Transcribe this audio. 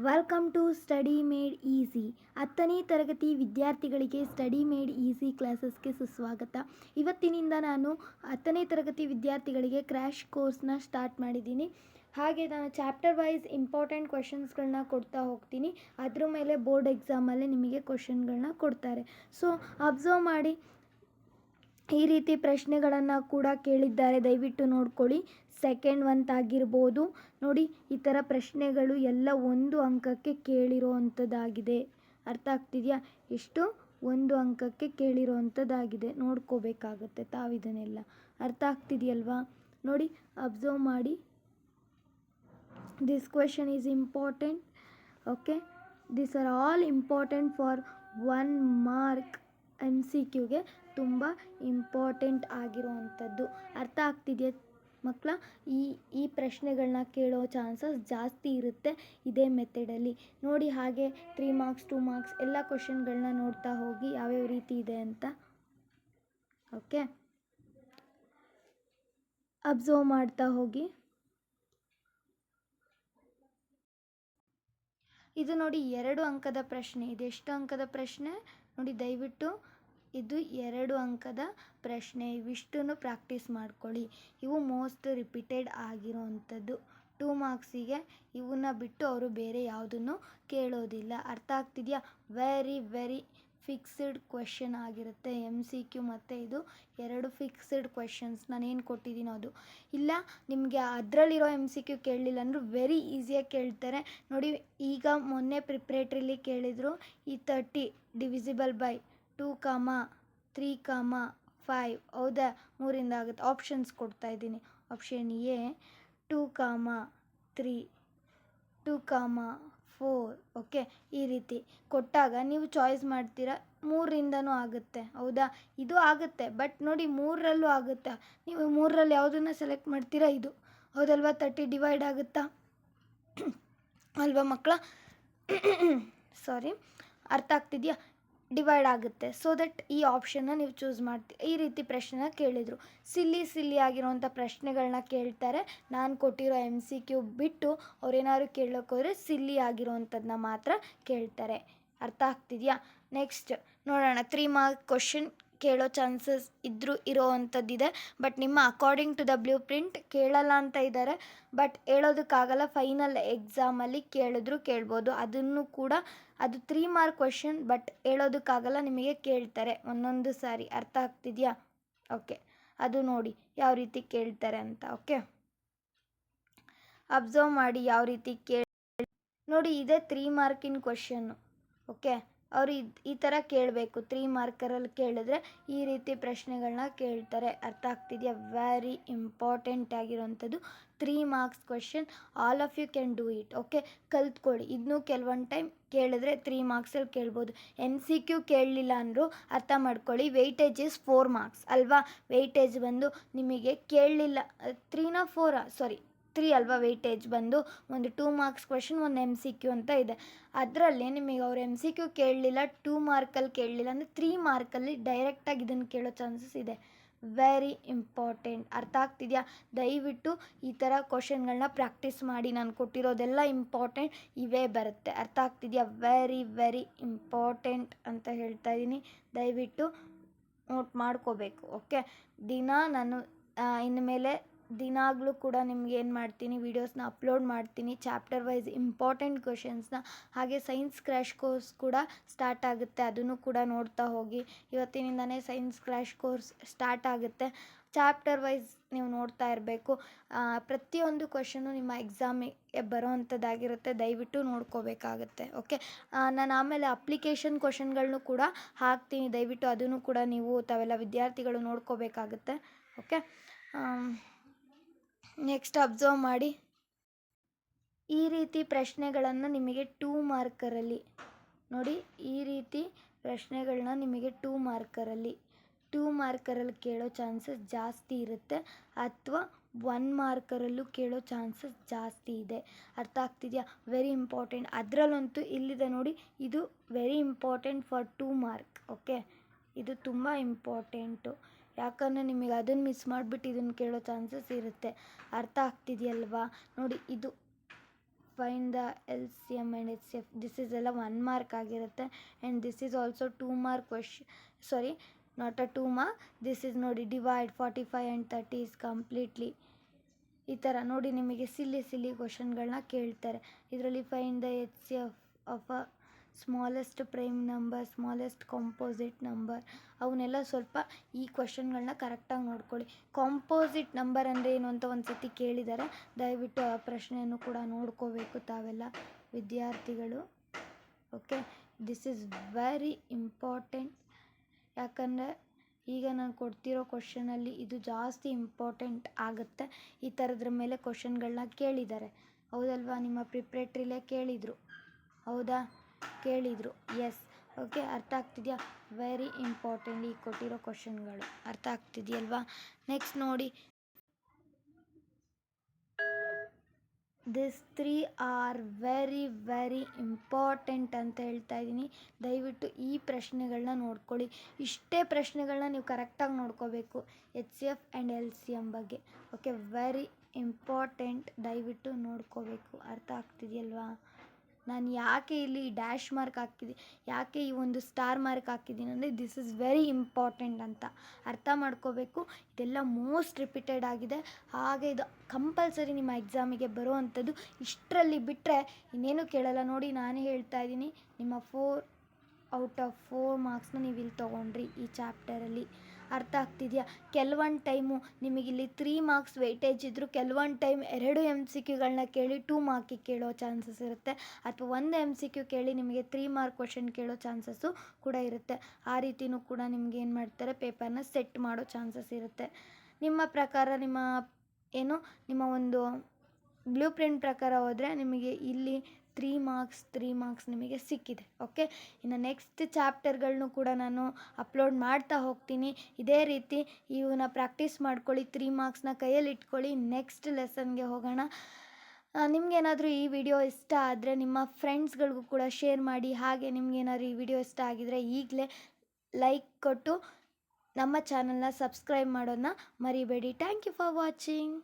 Welcome to study made easy. 10ನೇ ತರಗತಿ ವಿದ್ಯಾರ್ಥಿಗಳಿಗೆ ಸ್ಟಡಿ ಮೇಡ್ ಈಸಿ ಕ್ಲಾಸಸ್ಗೆ ಸುಸ್ವಾಗತ. ಇವತ್ತಿನಿಂದ ನಾನು 10ನೇ ತರಗತಿ ವಿದ್ಯಾರ್ಥಿಗಳಿಗೆ ಕ್ರ್ಯಾಶ್ ಕೋರ್ಸ್ನ ಸ್ಟಾರ್ಟ್ ಮಾಡಿದ್ದೀನಿ. ಹಾಗೆ ನಾನು ಚಾಪ್ಟರ್ ವೈಸ್ ಇಂಪಾರ್ಟೆಂಟ್ ಕ್ವೆಶನ್ಸ್ಗಳನ್ನ ಕೊಡ್ತಾ ಹೋಗ್ತೀನಿ. ಅದ್ರ ಮೇಲೆ ಬೋರ್ಡ್ ಎಕ್ಸಾಮಲ್ಲಿ ನಿಮಗೆ ಕ್ವೆಶನ್ಗಳನ್ನ ಕೊಡ್ತಾರೆ. ಸೊ ಅಬ್ಸರ್ವ್ ಮಾಡಿ, ಈ ರೀತಿ ಪ್ರಶ್ನೆಗಳನ್ನು ಕೂಡ ಕೇಳಿದ್ದಾರೆ, ದಯವಿಟ್ಟು ನೋಡ್ಕೊಳ್ಳಿ. ಸೆಕೆಂಡ್ ಆಗಿರ್ಬೋದು ನೋಡಿ, ಈ ಥರ ಪ್ರಶ್ನೆಗಳು ಎಲ್ಲ 1 ಅಂಕಕ್ಕೆ ಕೇಳಿರೋ ಅಂಥದ್ದಾಗಿದೆ. ಅರ್ಥ ಆಗ್ತಿದೆಯಾ? ಎಷ್ಟು 1 ಅಂಕಕ್ಕೆ ಕೇಳಿರೋ ಅಂಥದ್ದಾಗಿದೆ, ನೋಡ್ಕೋಬೇಕಾಗುತ್ತೆ ತಾವಿದನ್ನೆಲ್ಲ. ಅರ್ಥ ಆಗ್ತಿದೆಯಲ್ವಾ? ನೋಡಿ, ಅಬ್ಸರ್ವ್ ಮಾಡಿ. This question is important. Okay, this are all important for 1 mark. MCQಗೆ ತುಂಬ ಇಂಪಾರ್ಟೆಂಟ್ ಆಗಿರುವಂಥದ್ದು. ಅರ್ಥ ಆಗ್ತಿದೆಯಾ ಮಕ್ಕಳ? ಈ ಪ್ರಶ್ನೆಗಳನ್ನ ಕೇಳೋ ಚಾನ್ಸಸ್ ಜಾಸ್ತಿ ಇರುತ್ತೆ ಇದೇ ಮೆಥಡಲ್ಲಿ. ನೋಡಿ, ಹಾಗೆ 3 ಮಾರ್ಕ್ಸ್ 2 ಮಾರ್ಕ್ಸ್ ಎಲ್ಲ ಕ್ವೆಶನ್ಗಳನ್ನ ನೋಡ್ತಾ ಹೋಗಿ ಯಾವ್ಯಾವ ರೀತಿ ಇದೆ ಅಂತ. ಓಕೆ, ಅಬ್ಸರ್ವ್ ಮಾಡ್ತಾ ಹೋಗಿ. ಇದು ನೋಡಿ 2 ಅಂಕದ ಪ್ರಶ್ನೆ. ಇದೆಷ್ಟು ಅಂಕದ ಪ್ರಶ್ನೆ ನೋಡಿ, ದಯವಿಟ್ಟು ಇದು 2 ಅಂಕದ ಪ್ರಶ್ನೆ. ಇವಿಷ್ಟನ್ನು ಪ್ರಾಕ್ಟೀಸ್ ಮಾಡ್ಕೊಳ್ಳಿ. ಇವು ಮೋಸ್ಟ್ ರಿಪೀಟೆಡ್ ಆಗಿರೋವಂಥದ್ದು. 2 ಮಾರ್ಕ್ಸಿಗೆ ಇವನ್ನ ಬಿಟ್ಟು ಅವರು ಬೇರೆ ಯಾವುದನ್ನು ಕೇಳೋದಿಲ್ಲ. ಅರ್ಥ ಆಗ್ತಿದೆಯಾ? ವೆರಿ ಫಿಕ್ಸ್ಡ್ ಕ್ವೆಶನ್ ಆಗಿರುತ್ತೆ. MCQ ಮತ್ತು ಇದು 2 ಫಿಕ್ಸ್ಡ್ ಕ್ವೆಶನ್ಸ್. ನಾನೇನು ಕೊಟ್ಟಿದ್ದೀನೋ ಅದು ಇಲ್ಲ. ನಿಮಗೆ ಅದರಲ್ಲಿರೋ MCQ ಕೇಳಲಿಲ್ಲ ಅಂದರೂ ವೆರಿ ಈಸಿಯಾಗಿ ಕೇಳ್ತಾರೆ ನೋಡಿ. ಈಗ ಮೊನ್ನೆ ಪ್ರಿಪ್ರೇಟ್ರಿಲಿ ಕೇಳಿದರು, ಈ 30 ಡಿವಿಸಿಬಲ್ ಬೈ 2, 3, 5. ಹೌದಾ? 3 ಆಗುತ್ತೆ. ಆಪ್ಷನ್ಸ್ ಕೊಡ್ತಾ ಇದ್ದೀನಿ. Option A 2, 3, 2, 4. ಓಕೆ, ಈ ರೀತಿ ಕೊಟ್ಟಾಗ ನೀವು ಚಾಯ್ಸ್ ಮಾಡ್ತೀರಾ. 3ರಿಂದನೂ ಆಗುತ್ತೆ. ಹೌದಾ? ಇದು ಆಗುತ್ತೆ, ಬಟ್ ನೋಡಿ 3ರಲ್ಲೂ ಆಗುತ್ತಾ? ನೀವು 3ರಲ್ಲಿ ಯಾವುದನ್ನು ಸೆಲೆಕ್ಟ್ ಮಾಡ್ತೀರಾ? ಇದು. ಹೌದಲ್ವಾ? 30 ಡಿವೈಡ್ ಆಗುತ್ತಾ ಅಲ್ವಾ ಮಕ್ಕಳ? ಸಾರಿ, ಅರ್ಥ ಆಗ್ತಿದೆಯಾ? ಡಿವೈಡ್ ಆಗುತ್ತೆ. ಸೊ ದಟ್ ಈ ಆಪ್ಷನ್ನ ನೀವು ಚೂಸ್ ಮಾಡ್ತೀವಿ. ಈ ರೀತಿ ಪ್ರಶ್ನೆನ ಕೇಳಿದರು. ಸಿಲ್ಲಿ ಆಗಿರೋಂಥ ಪ್ರಶ್ನೆಗಳನ್ನ ಕೇಳ್ತಾರೆ. ನಾನು ಕೊಟ್ಟಿರೋ MCQ ಬಿಟ್ಟು ಅವ್ರೇನಾದ್ರು ಕೇಳೋಕೆ ಹೋದರೆ ಸಿಲ್ಲಿ ಆಗಿರೋವಂಥದ್ದನ್ನ ಮಾತ್ರ ಕೇಳ್ತಾರೆ. ಅರ್ಥ ಆಗ್ತಿದೆಯಾ? ನೆಕ್ಸ್ಟ್ ನೋಡೋಣ. 3 ಮಾರ್ಕ್ ಕ್ವಶನ್ ಕೇಳೋ ಚಾನ್ಸಸ್ ಇರೋ ಅಂಥದ್ದಿದೆ. ಬಟ್ ನಿಮ್ಮ according to the blueprint ಕೇಳಲ್ಲ ಅಂತ ಇದ್ದಾರೆ. ಬಟ್ ಹೇಳೋದಕ್ಕಾಗಲ್ಲ, ಫೈನಲ್ ಎಕ್ಸಾಮಲ್ಲಿ ಕೇಳಿದ್ರು ಕೇಳ್ಬೋದು. ಅದನ್ನು ಕೂಡ ಅದು 3 ಮಾರ್ಕ್ ಕ್ವಶನ್, ಬಟ್ ಹೇಳೋದಕ್ಕಾಗಲ್ಲ, ನಿಮಗೆ ಕೇಳ್ತಾರೆ ಒಂದೊಂದು ಸಾರಿ. ಅರ್ಥ ಆಗ್ತಿದೆಯಾ? ಓಕೆ, ಅದು ನೋಡಿ ಯಾವ ರೀತಿ ಕೇಳ್ತಾರೆ ಅಂತ. ಓಕೆ, ಅಬ್ಸರ್ವ್ ಮಾಡಿ ಯಾವ ರೀತಿ ನೋಡಿ. ಇದೇ 3 ಮಾರ್ಕಿನ ಕ್ವಶನ್ನು. ಓಕೆ, ಅವರು ಈ ಥರ ಕೇಳಬೇಕು. 3 ಮಾರ್ಕರಲ್ಲಿ ಕೇಳಿದ್ರೆ ಈ ರೀತಿ ಪ್ರಶ್ನೆಗಳನ್ನ ಕೇಳ್ತಾರೆ. ಅರ್ಥ ಆಗ್ತಿದೆಯಾ? ವೆರಿ ಇಂಪಾರ್ಟೆಂಟ್ ಆಗಿರೋಂಥದ್ದು 3 marks question. All of you can do it. Okay, ಕಲ್ತ್ಕೊಳ್ಳಿ. ಇದನ್ನು ಕೆಲವೊಂದು ಟೈಮ್ ಕೇಳಿದ್ರೆ 3 ಮಾರ್ಕ್ಸಲ್ಲಿ ಕೇಳ್ಬೋದು. MCQ ಕೇಳಲಿಲ್ಲ ಅಂದರೂ ಅರ್ಥ ಮಾಡ್ಕೊಳ್ಳಿ, ವೆಯ್ಟೇಜ್ ಇಸ್ 4 ಮಾರ್ಕ್ಸ್ ಅಲ್ವಾ? ವೆಯ್ಟೇಜ್ ಬಂದು ನಿಮಗೆ ಕೇಳಲಿಲ್ಲ 3ನಾ 4 ಸಾರಿ 3 ಅಲ್ವಾ? ವೆಯ್ಟೇಜ್ ಬಂದು ಒಂದು 2 ಮಾರ್ಕ್ಸ್ ಕ್ವೆಶನ್, ಒಂದು MCQ ಅಂತ ಇದೆ. ಅದರಲ್ಲಿ ನಿಮಗೆ ಅವ್ರು MCQ ಕೇಳಲಿಲ್ಲ, 2 ಮಾರ್ಕಲ್ಲಿ ಕೇಳಲಿಲ್ಲ ಅಂದರೆ 3 ಮಾರ್ಕಲ್ಲಿ ಡೈರೆಕ್ಟಾಗಿ ಇದನ್ನು ಕೇಳೋ ಚಾನ್ಸಸ್ ಇದೆ. Very important. ಅರ್ಥ ಆಗ್ತಿದೆಯಾ? ದಯವಿಟ್ಟು ಈ ಥರ ಕ್ವಶನ್ಗಳನ್ನ ಪ್ರಾಕ್ಟೀಸ್ ಮಾಡಿ. ನಾನು ಕೊಟ್ಟಿರೋದೆಲ್ಲ ಇಂಪಾರ್ಟೆಂಟ್ ಇವೇ ಬರುತ್ತೆ. ಅರ್ಥ ಆಗ್ತಿದೆಯಾ? ವೆರಿ ಇಂಪಾರ್ಟೆಂಟ್ ಅಂತ ಹೇಳ್ತಾ ಇದ್ದೀನಿ. ದಯವಿಟ್ಟು ನೋಟ್ ಮಾಡ್ಕೋಬೇಕು. ಓಕೆ, ನಾನು ಇನ್ಮೇಲೆ ದಿನಾಗಲೂ ಕೂಡ ನಿಮ್ಗೆ ಏನು ಮಾಡ್ತೀನಿ, ವೀಡಿಯೋಸ್ನ ಅಪ್ಲೋಡ್ ಮಾಡ್ತೀನಿ. ಚಾಪ್ಟರ್ ವೈಸ್ ಇಂಪಾರ್ಟೆಂಟ್ ಕ್ವೆಶನ್ಸ್ನ. ಹಾಗೆ ಸೈನ್ಸ್ ಕ್ರ್ಯಾಶ್ ಕೋರ್ಸ್ ಕೂಡ ಸ್ಟಾರ್ಟ್ ಆಗುತ್ತೆ, ಅದನ್ನು ಕೂಡ ನೋಡ್ತಾ ಹೋಗಿ. ಇವತ್ತಿನಿಂದನೇ ಸೈನ್ಸ್ ಕ್ರ್ಯಾಶ್ ಕೋರ್ಸ್ ಸ್ಟಾರ್ಟ್ ಆಗುತ್ತೆ. ಚಾಪ್ಟರ್ ವೈಸ್ ನೀವು ನೋಡ್ತಾ ಇರಬೇಕು. ಪ್ರತಿಯೊಂದು ಕ್ವೆಶನ್ನು ನಿಮ್ಮ ಎಕ್ಸಾಮಿಗೆ ಬರೋ ಅಂಥದ್ದಾಗಿರುತ್ತೆ. ದಯವಿಟ್ಟು ನೋಡ್ಕೋಬೇಕಾಗುತ್ತೆ. ಓಕೆ, ನಾನು ಆಮೇಲೆ ಅಪ್ಲಿಕೇಶನ್ ಕ್ವೆಶನ್ಗಳನ್ನೂ ಕೂಡ ಹಾಕ್ತೀನಿ. ದಯವಿಟ್ಟು ಅದನ್ನು ಕೂಡ ನೀವು ತಾವೆಲ್ಲ ವಿದ್ಯಾರ್ಥಿಗಳು ನೋಡ್ಕೋಬೇಕಾಗುತ್ತೆ. ಓಕೆ, ನೆಕ್ಸ್ಟ್ ಅಬ್ಸರ್ವ್ ಮಾಡಿ. ಈ ರೀತಿ ಪ್ರಶ್ನೆಗಳನ್ನು ನಿಮಗೆ 2 ಮಾರ್ಕರಲ್ಲಿ ನೋಡಿ, ಈ ರೀತಿ ಪ್ರಶ್ನೆಗಳನ್ನ ನಿಮಗೆ 2 ಮಾರ್ಕರಲ್ಲಿ ಕೇಳೋ ಚಾನ್ಸಸ್ ಜಾಸ್ತಿ ಇರುತ್ತೆ, ಅಥವಾ 1 ಮಾರ್ಕರಲ್ಲೂ ಕೇಳೋ ಚಾನ್ಸಸ್ ಜಾಸ್ತಿ ಇದೆ. ಅರ್ಥ ಆಗ್ತಿದೆಯಾ? Very important. ಅದರಲ್ಲಂತೂ ಇಲ್ಲಿದೆ ನೋಡಿ, ಇದು very important for 2 mark. Okay, ಇದು ತುಂಬ ಇಂಪಾರ್ಟೆಂಟು. ಯಾಕಂದರೆ ನಿಮಗೆ ಅದನ್ನು ಮಿಸ್ ಮಾಡಿಬಿಟ್ಟು ಇದನ್ನು ಕೇಳೋ ಚಾನ್ಸಸ್ ಇರುತ್ತೆ. ಅರ್ಥ ಆಗ್ತಿದೆಯಲ್ವಾ? ನೋಡಿ, ಇದು fine the L C M and H C F. This is ಎಲ್ಲ 1 ಮಾರ್ಕ್ ಆಗಿರುತ್ತೆ. And this is also 2 mark question, sorry not a 2 mark. This is ನೋಡಿ ಡಿವೈಡ್ 45 ಆ್ಯಂಡ್ 30 ಇಸ್ ಕಂಪ್ಲೀಟ್ಲಿ. ಈ ಥರ ನೋಡಿ ನಿಮಗೆ ಸಿಲ್ಲಿ ಕ್ವಶನ್ಗಳನ್ನ ಕೇಳ್ತಾರೆ. ಇದರಲ್ಲಿ fine the H C F of a smallest prime number, smallest composite number, ಅವನ್ನೆಲ್ಲ ಸ್ವಲ್ಪ ಈ ಕ್ವಶನ್ಗಳನ್ನ ಕರೆಕ್ಟಾಗಿ ನೋಡ್ಕೊಳ್ಳಿ. ಕಾಂಪೋಸಿಟ್ ನಂಬರ್ ಅಂದರೆ ಏನು ಅಂತ ಒಂದು ಸತಿ ಕೇಳಿದ್ದಾರೆ, ದಯವಿಟ್ಟು ಆ ಪ್ರಶ್ನೆಯನ್ನು ಕೂಡ ನೋಡ್ಕೋಬೇಕು ತಾವೆಲ್ಲ ವಿದ್ಯಾರ್ಥಿಗಳು. Okay, this is very important. ಯಾಕಂದರೆ ಈಗ ನಾನು ಕೊಡ್ತಿರೋ ಕ್ವಶನಲ್ಲಿ ಇದು ಜಾಸ್ತಿ ಇಂಪಾರ್ಟೆಂಟ್ ಆಗುತ್ತೆ. ಈ ಥರದ್ರ ಮೇಲೆ ಕ್ವಶನ್ಗಳನ್ನ ಕೇಳಿದ್ದಾರೆ, ಹೌದಲ್ವಾ? ನಿಮ್ಮ ಪ್ರಿಪ್ರೇಟ್ರಿಲೇ ಕೇಳಿದರು, ಹೌದಾ? ಕೇಳಿದರು, ಎಸ್. ಓಕೆ, ಅರ್ಥ ಆಗ್ತಿದೆಯಾ? ವೆರಿ ಇಂಪಾರ್ಟೆಂಟ್ ಈ ಕೊಟ್ಟಿರೋ ಕ್ವಶನ್ಗಳು, ಅರ್ಥ ಆಗ್ತಿದೆಯಲ್ವಾ? ನೆಕ್ಸ್ಟ್ ನೋಡಿ, ದಿಸ್ 3 ಆರ್ ವೆರಿ ಇಂಪಾರ್ಟೆಂಟ್ ಅಂತ ಹೇಳ್ತಾ ಇದ್ದೀನಿ. ದಯವಿಟ್ಟು ಈ ಪ್ರಶ್ನೆಗಳನ್ನ ನೋಡ್ಕೊಳ್ಳಿ. ಇಷ್ಟೇ ಪ್ರಶ್ನೆಗಳನ್ನ ನೀವು ಕರೆಕ್ಟಾಗಿ ನೋಡ್ಕೋಬೇಕು H C F and L C M ಬಗ್ಗೆ. ಓಕೆ, ವೆರಿ ಇಂಪಾರ್ಟೆಂಟ್, ದಯವಿಟ್ಟು ನೋಡ್ಕೋಬೇಕು. ಅರ್ಥ ಆಗ್ತಿದೆಯಲ್ವಾ? ನಾನು ಯಾಕೆ ಇಲ್ಲಿ ಡ್ಯಾಶ್ ಮಾರ್ಕ್ ಹಾಕಿದ್ದೀನಿ, ಯಾಕೆ ಈ ಒಂದು ಸ್ಟಾರ್ ಮಾರ್ಕ್ ಹಾಕಿದ್ದೀನಿ ಅಂದರೆ ದಿಸ್ ಇಸ್ ವೆರಿ ಇಂಪಾರ್ಟೆಂಟ್ ಅಂತ ಅರ್ಥ ಮಾಡ್ಕೋಬೇಕು. ಇದೆಲ್ಲ ಮೋಸ್ಟ್ ರಿಪೀಟೆಡ್ ಆಗಿದೆ, ಹಾಗೆ ಇದು ಕಂಪಲ್ಸರಿ ನಿಮ್ಮ ಎಕ್ಸಾಮಿಗೆ ಬರುವಂಥದ್ದು. ಇಷ್ಟರಲ್ಲಿ ಬಿಟ್ಟರೆ ಇನ್ನೇನು ಕೇಳಲ್ಲ. ನೋಡಿ, ನಾನೇ ಹೇಳ್ತಾ ಇದ್ದೀನಿ, ನಿಮ್ಮ 4 ಔಟ್ ಆಫ್ 4 ಮಾರ್ಕ್ಸ್ನ ನೀವು ಇಲ್ಲಿ ತೊಗೊಂಡ್ರಿ ಈ ಚಾಪ್ಟರಲ್ಲಿ. ಅರ್ಥ ಆಗ್ತಿದೆಯಾ? ಕೆಲವೊಂದು ಟೈಮು ನಿಮಗಿಲ್ಲಿ 3 ಮಾರ್ಕ್ಸ್ ವೆಯ್ಟೇಜ್ ಇದ್ದರೂ ಕೆಲವೊಂದು ಟೈಮ್ 2 MCQಗಳನ್ನ ಕೇಳಿ 2 ಮಾರ್ಕಿಗೆ ಕೇಳೋ ಚಾನ್ಸಸ್ ಇರುತ್ತೆ, ಅಥವಾ 1 MCQ ಕೇಳಿ ನಿಮಗೆ 3 ಮಾರ್ಕ್ ಕ್ವಶನ್ ಕೇಳೋ ಚಾನ್ಸಸ್ಸು ಕೂಡ ಇರುತ್ತೆ. ಆ ರೀತಿಯೂ ಕೂಡ ನಿಮ್ಗೆ ಏನು ಮಾಡ್ತಾರೆ, ಪೇಪರ್ನ ಸೆಟ್ ಮಾಡೋ ಚಾನ್ಸಸ್ ಇರುತ್ತೆ. ನಿಮ್ಮ ಪ್ರಕಾರ ನಿಮ್ಮ ಒಂದು ಬ್ಲೂ ಪ್ರಿಂಟ್ ಪ್ರಕಾರ ಹೋದರೆ ನಿಮಗೆ ಇಲ್ಲಿ 3 ಮಾರ್ಕ್ಸ್ ನಿಮಗೆ ಸಿಕ್ಕಿದೆ. ಓಕೆ, ಇನ್ನು ನೆಕ್ಸ್ಟ್ ಚಾಪ್ಟರ್ಗಳನ್ನೂ ಕೂಡ ನಾನು ಅಪ್ಲೋಡ್ ಮಾಡ್ತಾ ಹೋಗ್ತೀನಿ. ಇದೇ ರೀತಿ ಇವನ್ನ ಪ್ರಾಕ್ಟೀಸ್ ಮಾಡ್ಕೊಳ್ಳಿ, 3 ಮಾರ್ಕ್ಸ್ನ ಕೈಯಲ್ಲಿ ಇಟ್ಕೊಳ್ಳಿ. ನೆಕ್ಸ್ಟ್ ಲೆಸನ್ಗೆ ಹೋಗೋಣ. ನಿಮಗೇನಾದರೂ ಈ ವಿಡಿಯೋ ಇಷ್ಟ ಆದರೆ ನಿಮ್ಮ ಫ್ರೆಂಡ್ಸ್ಗಳಿಗೂ ಕೂಡ ಶೇರ್ ಮಾಡಿ. ಹಾಗೆ ನಿಮಗೇನಾದರೂ ಈ ವಿಡಿಯೋ ಇಷ್ಟ ಆಗಿದರೆ ಈಗಲೇ ಲೈಕ್ ಕೊಟ್ಟು ನಮ್ಮ ಚಾನಲ್ನ ಸಬ್ಸ್ಕ್ರೈಬ್ ಮಾಡೋದನ್ನ ಮರಿಬೇಡಿ. Thank you for watching.